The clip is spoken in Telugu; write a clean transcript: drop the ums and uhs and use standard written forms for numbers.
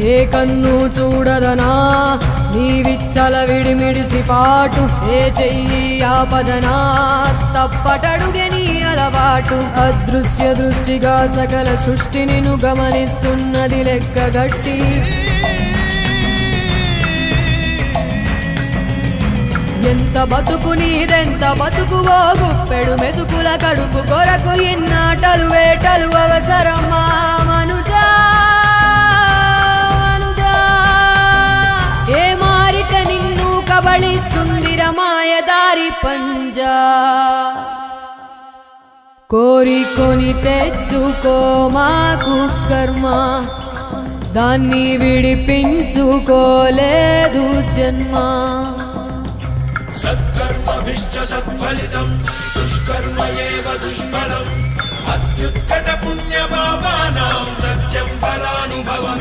ఏ కన్ను చూడదనా నీ విచ్చల విడిమిడిసి పాటు, ఏ చెయ్యి ఆపదనా తప్పటడుగే నీ అలవాటు. అదృశ్య దృష్టిగా సకల సృష్టిని ను గమనిస్తున్నది లెక్కగట్టి, ఎంత బతుకు నీదెంత బతుకువో గుప్పెడు మెతుకుల కడుపు కొరకు ఎన్నాటలు వేటలు అవసరమా మనుజా మనుజా. ఏ మారిక నిన్ను కబళిస్తుంది రమాయదారి పంజా. కోరికొని తెచ్చుకో మాకు కర్మ, దాన్ని విడిపించుకోలేదు జన్మ. సత్కర్మభిశ్చ సత్ఫలితం దుష్కర్మ ఏవ దుష్ఫలం. అత్యుత్కట పుణ్య పాపానాం సత్యం ఫలానుభవం.